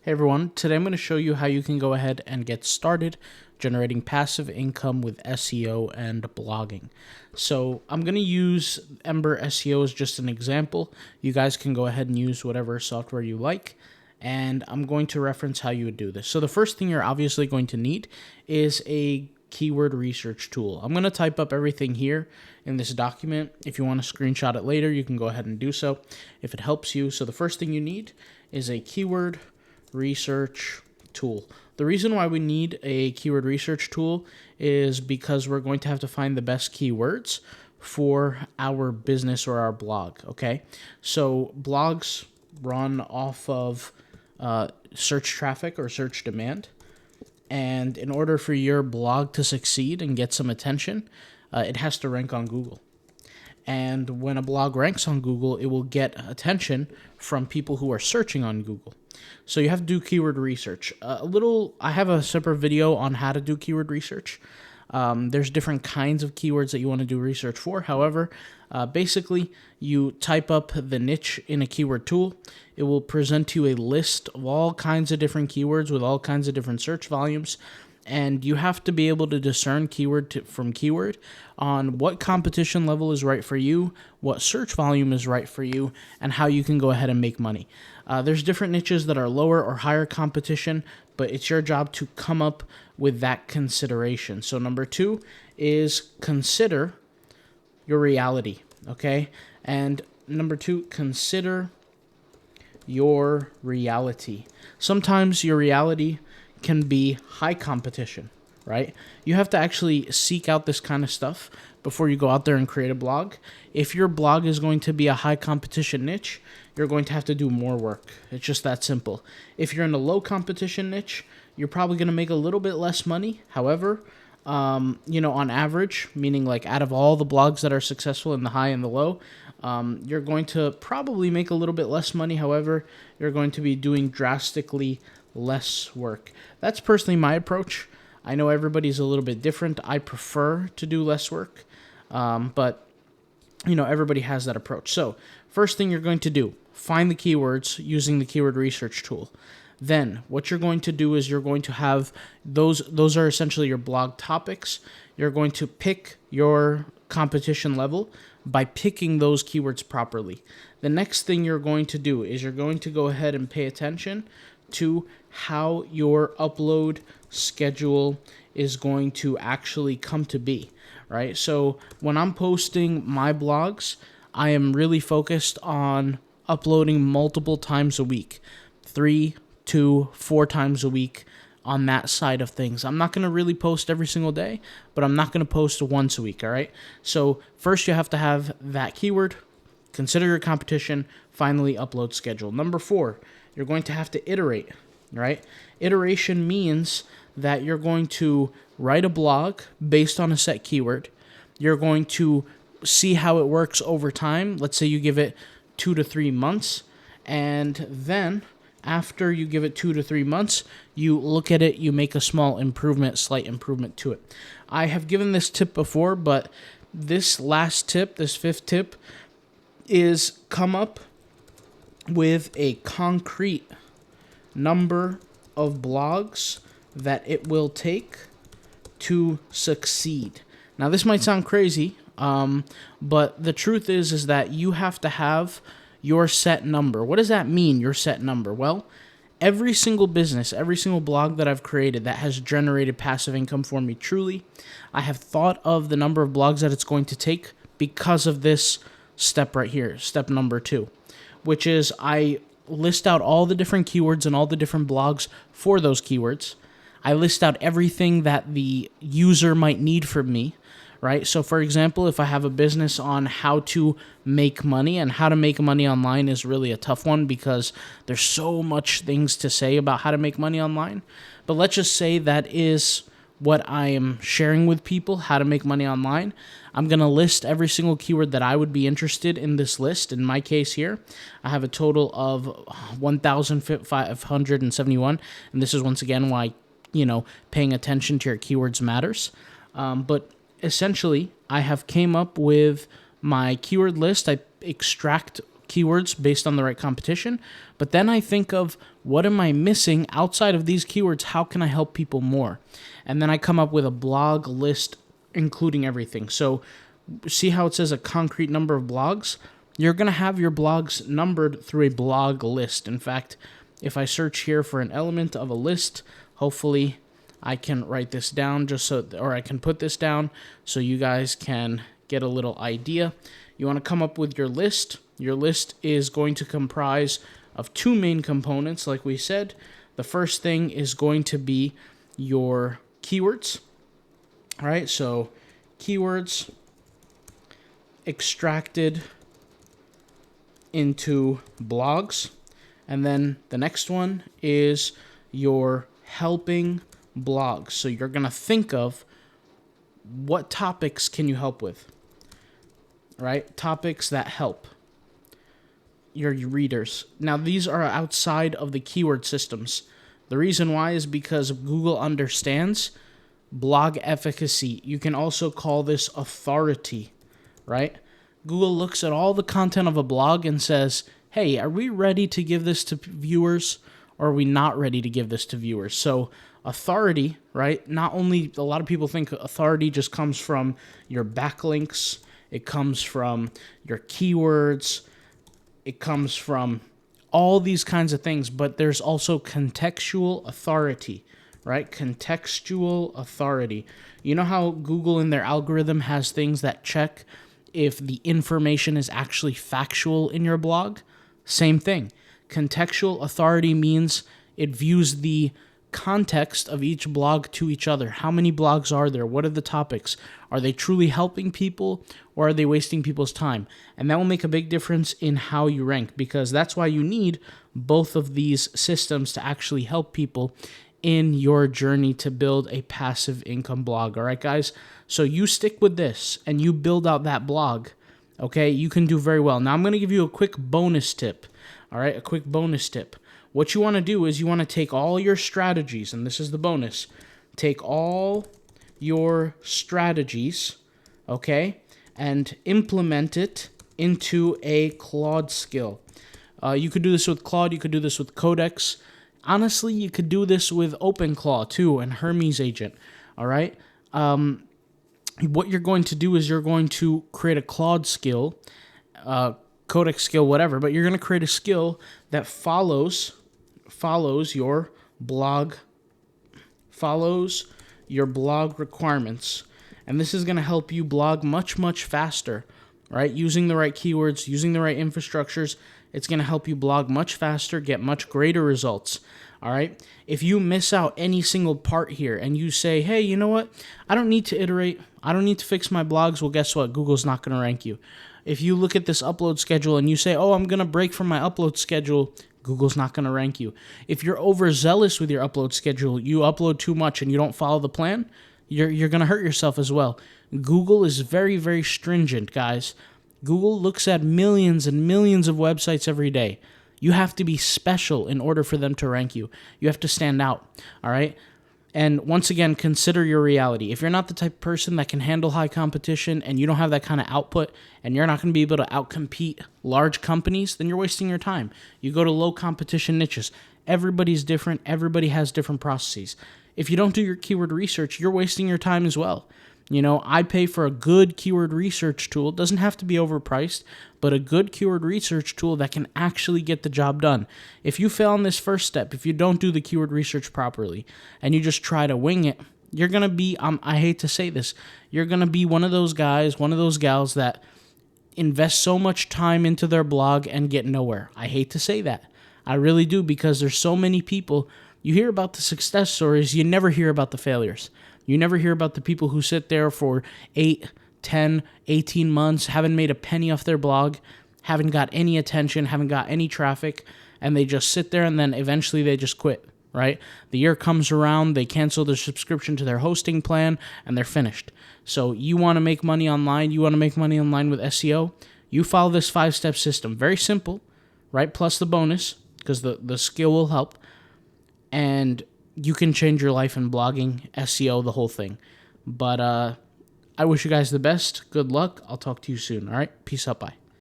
Hey everyone, today I'm going to show you how you can go ahead and get started generating passive income with SEO and blogging. So I'm going to use Ember SEO as just an example. You guys can go ahead and use whatever software you like, and I'm going to reference how you would do this. So the first thing you're obviously going to need is a keyword research tool. I'm going to type up everything here in this document. If you want to screenshot it later, you can go ahead and do so if it helps you. So the first thing you need is a keyword research tool. The reason why we need a keyword research tool is because we're going to have to find the best keywords for our business or our blog, okay? So blogs run off of search traffic or search demand. And in order for your blog to succeed and get some attention, it has to rank on Google. And when a blog ranks on Google, it will get attention from people who are searching on Google. So you have to do keyword research. I have a separate video on how to do keyword research. There's different kinds of keywords that you want to do research for. However, basically, you type up the niche in a keyword tool. It will present you a list of all kinds of different keywords with all kinds of different search volumes. And you have to be able to discern keyword from keyword on what competition level is right for you, what search volume is right for you, and how you can go ahead and make money. There's different niches that are lower or higher competition, but it's your job to come up with that consideration. So number 2 is consider your reality, okay? And number 2, consider your reality. Sometimes your reality can be high competition, right? You have to actually seek out this kind of stuff before you go out there and create a blog. If your blog is going to be a high competition niche, you're going to have to do more work. It's just that simple. If you're in a low competition niche, you're probably going to make a little bit less money. However, on average, meaning like out of all the blogs that are successful in the high and the low, you're going to probably make a little bit less money. However, you're going to be doing drastically less work. That's personally my approach. I know everybody's a little bit different. I prefer to do less work, but everybody has that approach. So first thing you're going to do, find the keywords using the keyword research tool. Then what you're going to do is you're going to have those are essentially your blog topics. You're going to pick your competition level by picking those keywords properly. The next thing you're going to do is you're going to go ahead and pay attention to how your upload schedule is going to actually come to be, right? So when I'm posting my blogs, I am really focused on uploading multiple times a week, 3 to 4 times a week on that side of things. I'm not going to really post every single day, but I'm not going to post once a week, all right? So first you have to have that keyword, consider your competition, finally upload schedule. Number 4, you're going to have to iterate, right? Iteration means that you're going to write a blog based on a set keyword. You're going to see how it works over time. Let's say you give it 2 to 3 months, and then after you give it 2 to 3 months, you look at it, you make a small improvement, slight improvement to it. I have given this tip before, but this last tip, this 5th tip, is come up with a concrete number of blogs that it will take to succeed. Now, this might sound crazy, but the truth is that you have to have your set number. What does that mean, your set number? Well, every single business, every single blog that I've created that has generated passive income for me, truly, I have thought of the number of blogs that it's going to take because of this step right here, step number 2, which is I list out all the different keywords and all the different blogs for those keywords. I list out everything that the user might need from me, right? So for example, if I have a business on how to make money, and how to make money online is really a tough one because there's so much things to say about how to make money online. But let's just say that is what I am sharing with people, how to make money online. I'm going to list every single keyword that I would be interested in this list. In my case here, I have a total of 1,571. And this is once again why, paying attention to your keywords matters. But essentially, I have came up with my keyword list. I extract keywords based on the right competition. But then I think of, what am I missing outside of these keywords? How can I help people more? And then I come up with a blog list including everything. So see how it says a concrete number of blogs? You're going to have your blogs numbered through a blog list. In fact, if I search here for an element of a list, hopefully I can write this down or I can put this down so you guys can get a little idea. You want to come up with your list. Your list is going to comprise of two main components, like we said. The first thing is going to be your keywords. All right, so keywords extracted into blogs. And then the next one is your helping blogs. So you're going to think of, what topics can you help with? Right? Topics that help your readers. Now, these are outside of the keyword systems. The reason why is because Google understands blog efficacy. You can also call this authority, right? Google looks at all the content of a blog and says, hey, are we ready to give this to viewers, or are we not ready to give this to viewers? So authority, right? Not only, a lot of people think authority just comes from your backlinks, it comes from your keywords, it comes from all these kinds of things, but there's also contextual authority, right? Contextual authority. You know how Google in their algorithm has things that check if the information is actually factual in your blog? Same thing. Contextual authority means it views the context of each blog to each other. How many blogs are there? What are the topics? Are they truly helping people, or are they wasting people's time? And that will make a big difference in how you rank, because that's why you need both of these systems to actually help people in your journey to build a passive income blog. All right, guys? So you stick with this and you build out that blog, okay? You can do very well. Now, I'm going to give you a quick bonus tip, all right? A quick bonus tip. What you want to do is you want to take all your strategies, and this is the bonus. Take all your strategies, okay, and implement it into a Claude skill. You could do this with Claude. You could do this with Codex. Honestly, you could do this with OpenClaw too and Hermes Agent, all right? What you're going to do is you're going to create a Claude skill, Codex skill, whatever, but you're going to create a skill that follows your blog requirements. And this is going to help you blog much, much faster, right? Using the right keywords, using the right infrastructures, it's going to help you blog much faster, get much greater results, all right? If you miss out any single part here and you say, hey, you know what? I don't need to iterate. I don't need to fix my blogs. Well, guess what? Google's not going to rank you. If you look at this upload schedule and you say, oh, I'm going to break from my upload schedule, Google's not going to rank you. If you're overzealous with your upload schedule, you upload too much and you don't follow the plan, you're going to hurt yourself as well. Google is very, very stringent, guys. Google looks at millions and millions of websites every day. You have to be special in order for them to rank you. You have to stand out, all right? And once again, consider your reality. If you're not the type of person that can handle high competition and you don't have that kind of output and you're not going to be able to outcompete large companies, then you're wasting your time. You go to low competition niches. Everybody's different. Everybody has different processes. If you don't do your keyword research, you're wasting your time as well. You know, I pay for a good keyword research tool. It doesn't have to be overpriced, but a good keyword research tool that can actually get the job done. If you fail on this first step, if you don't do the keyword research properly, and you just try to wing it, you're going to be, I hate to say this, you're going to be one of those guys, one of those gals that invest so much time into their blog and get nowhere. I hate to say that. I really do, because there's so many people. You hear about the success stories, you never hear about the failures. You never hear about the people who sit there for 8, 10, 18 months, haven't made a penny off their blog, haven't got any attention, haven't got any traffic, and they just sit there and then eventually they just quit, right? The year comes around, they cancel their subscription to their hosting plan, and they're finished. So you want to make money online, you want to make money online with SEO, you follow this 5-step system. Very simple, right? Plus the bonus, because the skill will help. And you can change your life in blogging, SEO, the whole thing. But I wish you guys the best. Good luck. I'll talk to you soon. All right? Peace out. Bye.